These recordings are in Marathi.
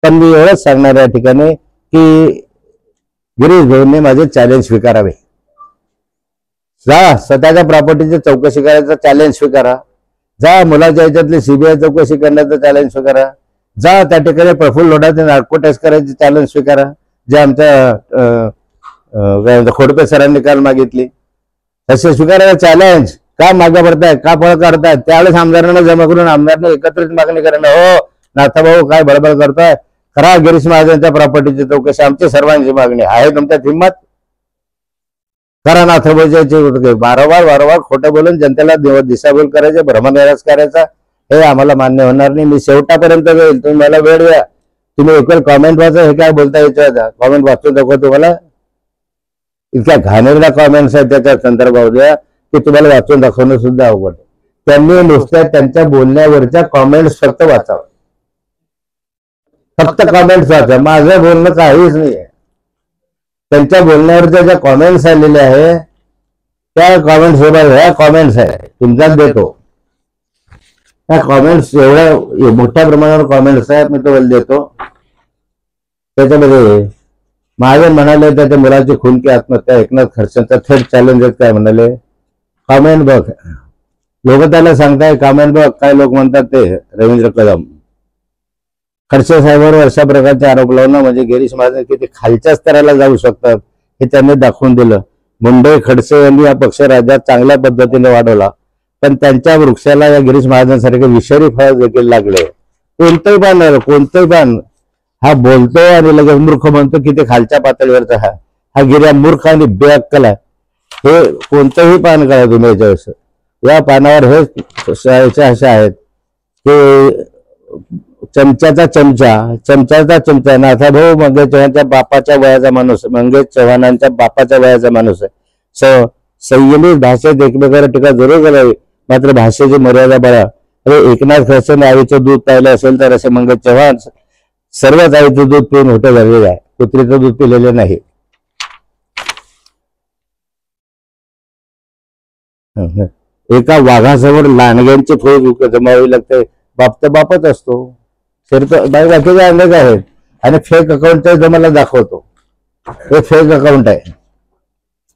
पण मी एवढंच सांगणार या ठिकाणी की गिरीश भाऊंनी माझे चॅलेंज स्वीकारावे. जा स्वतःच्या प्रॉपर्टीची चौकशी करायचं चॅलेंज स्वीकारा. जा मुलाच्या याच्यातली सीबीआय चौकशी करण्याचं चॅलेंज स्वीकारा. जा त्या ठिकाणी प्रफुल्ल लोढाचे नार्को टेस्ट करायची चॅलेंज स्वीकारा, जे आमच्या खोडके सरांनी काल मागितली. तसे स्वीकारायला चॅलेंज. का मागे पडताय, का पळ काढताय? त्यावेळेस आमदारांना जमा करून आमदारांना एकत्रित मागणी करणं. हो नाथाभाऊ काय बडबड करताय, खरा गिरीश महाजनच्या प्रॉपर्टीची चौकशी आमची सर्वांची मागणी आहे. तुमच्यात हिंमत करा. नाथाभाऊची वारंवार खोटं बोलून जनतेला दिशाभूल करायचे, भ्रमनिराश करायचा, हे आम्हाला मान्य होणार नाही. मी शेवटापर्यंत जाईल. तुम्ही मला वेळ द्या. तुम्ही एक वेळ कॉमेंट वाचा. हे काय बोलता याच्या कॉमेंट वाचून दाखवा. तुम्हाला इतक्या घाणेरड्या कॉमेंट्स आहेत त्याच्या संदर्भात की तुम्हाला वाचून दाखवणं सुद्धा अवघड. त्यांनी नुसत्या त्यांच्या बोलण्यावरच्या कॉमेंट्स फक्त वाचावं. फक्त कॉमेंट्स वाचा. माझं बोलणं काहीच नाही. त्यांच्या बोलण्यावरच्या ज्या कॉमेंट्स आलेल्या आहे त्या कॉमेंट्स ह्या कॉमेंट्स आहे तुमच्याच देतो. त्या कॉमेंट्स एवढ्या मोठ्या प्रमाणावर कॉमेंट्स आहेत, मी तुम्हाला देतो. त्याच्यामध्ये महाजन म्हणाले त्याच्या मुलाची खून की आत्महत्या एकनाथ खडसेंचा थेट चॅलेंज आहेत. काय म्हणाले? कॉमेंट बघ. लोक त्याला सांगताय कॉमेंट बघ. काय लोक म्हणतात ते रवींद्र कदम खडसे साहेबांवर अशा प्रकारचे आरोप लावणं म्हणजे गिरीश महाजन किती खालच्या स्तराला जाऊ शकतात हे त्यांनी दाखवून दिलं. मुंबई खडसे यांनी हा पक्ष राज्यात चांगल्या पद्धतीने वाढवला, पण त्यांच्या वृक्षाला या गिरीश महाजनसारखे विषारी फळ देखील लागले. कोणतंही पान हा बोलतो आणि लगेच मूर्ख म्हणतो की ते खालच्या पातळीवरचा हा गिर्या मूर्ख आणि बेअक्कल आहे. हे कोणतंही पान करा तुम्ही याच्यावेळेस. या पानावर हे अशा आहेत की चमच्याचा चमचा नाथाभाऊ मंगेश चव्हाणांच्या बापाच्या वयाचा माणूस, मंगेश चव्हाणांच्या बापाच्या वयाचा माणूस आहे. संयमित भाषेत एकमेकांना टीका जरूर करावी, मात्र भाषेची मर्यादा बळा. अरे एकनाथ खडसेने आईचं दूध पाहिलं असेल तर असे मंगेश चव्हाण सर्वच आईचं दूध पिऊन मोठे झालेलं आहे. कुत्रीचं दूध पिलेलं नाही. एका वाघासमोर लांडग्यांची फौज जमावी लागते. बाप तर बापच असतो. बाकीचे अनेक आहेत आणि फेक अकाउंट तुम्हाला दाखवतो. हे फेक अकाउंट आहे.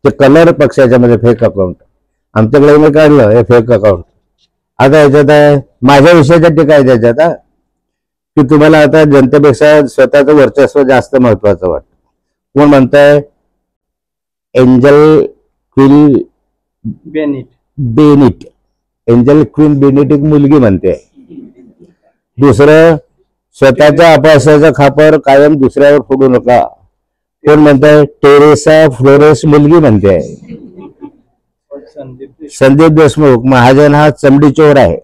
ते कलर पक्षाच्या मध्ये फेक अकाउंट आमच्याकडे मी काढलं. हे फेक अकाउंट. आता याच्यात आहे माझ्या विषयाच्या टीका आहे त्याच्यात की तुम्हाला आता जनतेपेक्षा स्वतःचं वर्चस्व जास्त महत्वाचं वाटतं. कोण म्हणताय? Angel queen beneath. Angel queen beneath एक मुलगी म्हणते. दुसरं स्वतःच्या अपयशाचा खापर कायम दुसऱ्यावर फोडू नका. कोण म्हणताय? टेरेसा फ्लोरेस मुलगी म्हणते. संदीप देशमुख. महाजन हा चमडी चोर आहे.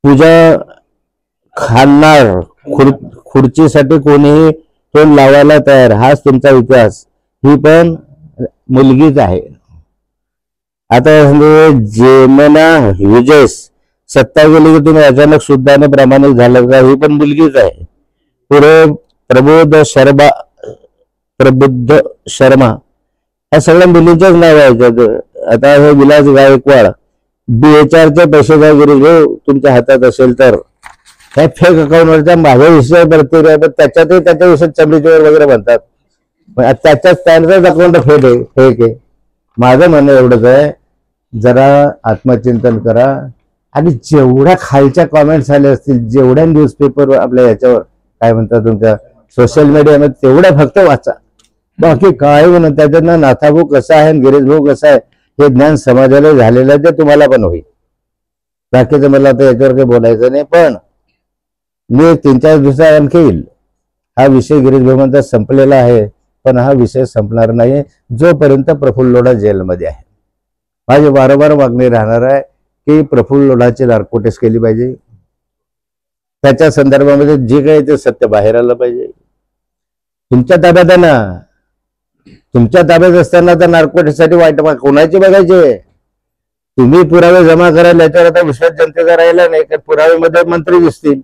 पूजा खाणार खुर्चीसाठी कोणीही तोंड लावायला तयार. हाच तुमचा इतिहास. ही पण मुलगीच आहे. आता जेमना युजेस सत्ता गेली की तुम्ही अचानक शुद्धाने प्रामाणिक झालं का? ही पण मुलगीच आहे. पुढे प्रबुद्ध शर्मा ह्या सगळ्या मुलींच्याच नाव आहेत. आता हे विलास गायकवाड BHRचे पैसे काय गिरीश तुमच्या हातात असेल तर ह्या फेक अकाउंटवरच्या माझ्या विषय प्रतिक्रिया त्याच्यातही त्याच्या विषयात चमडीचोर वगैरे म्हणतात. त्याच्याच त्यांचाच अकाउंट फेक आहे. माझं म्हणणं एवढंच आहे, जरा आत्मचिंतन करा आणि जेवढ्या खालच्या कॉमेंट्स आले असतील, जेवढ्या न्यूजपेपर आपल्या याच्यावर काय म्हणतात तुमच्या सोशल मीडियामध्ये तेवढ्या फक्त वाचा. बाकी काय म्हणत त्याच्यात नाथाभाऊ कसा आहे गिरीश भाऊ कसा आहे हे ज्ञान समाजाला झालेलं आहे. ते तुम्हाला पण होईल. बाकीचं मला आता याच्यावर काही बोलायचं नाही. पण मी 3-4 दिवसात आणखी येईल. हा विषय गिरीश भाऊंचा संपलेला आहे, पण हा विषय संपणार नाही जोपर्यंत प्रफुल्ल लोढा जेलमध्ये आहे. माझी वारंवार मागणी राहणार आहे की प्रफुल्ल लोढाची नार्को टेस्ट केली पाहिजे. त्याच्या संदर्भामध्ये जे काही ते सत्य बाहेर आलं पाहिजे. तुमच्या ताब्यात आहे ना. तुमच्या ताब्यात असताना तर नार्को टेस्टसाठी वाईट कोणाची बघायचे? तुम्ही पुरावे जमा करायला याच्यावर आता विश्वास जनतेचा राहिला नाही. कारण पुराव्यामध्ये मंत्री दिसतील.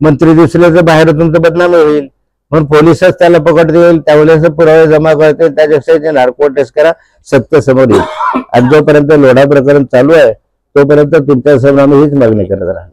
मंत्री दिसले तर बाहेर तुमचं बदनामी होईल. म्हणून पोलिसच त्याला पकडतील. त्यावेळेस पुरावे जमा करतील. त्याच्यापेक्षा नार्को टेस्ट करा. सत्य समोर येईल. आणि जोपर्यंत लोढा प्रकरण चालू आहे तोपर्यंत तुमच्या समोर आम्ही हीच मागणी करत राहणार.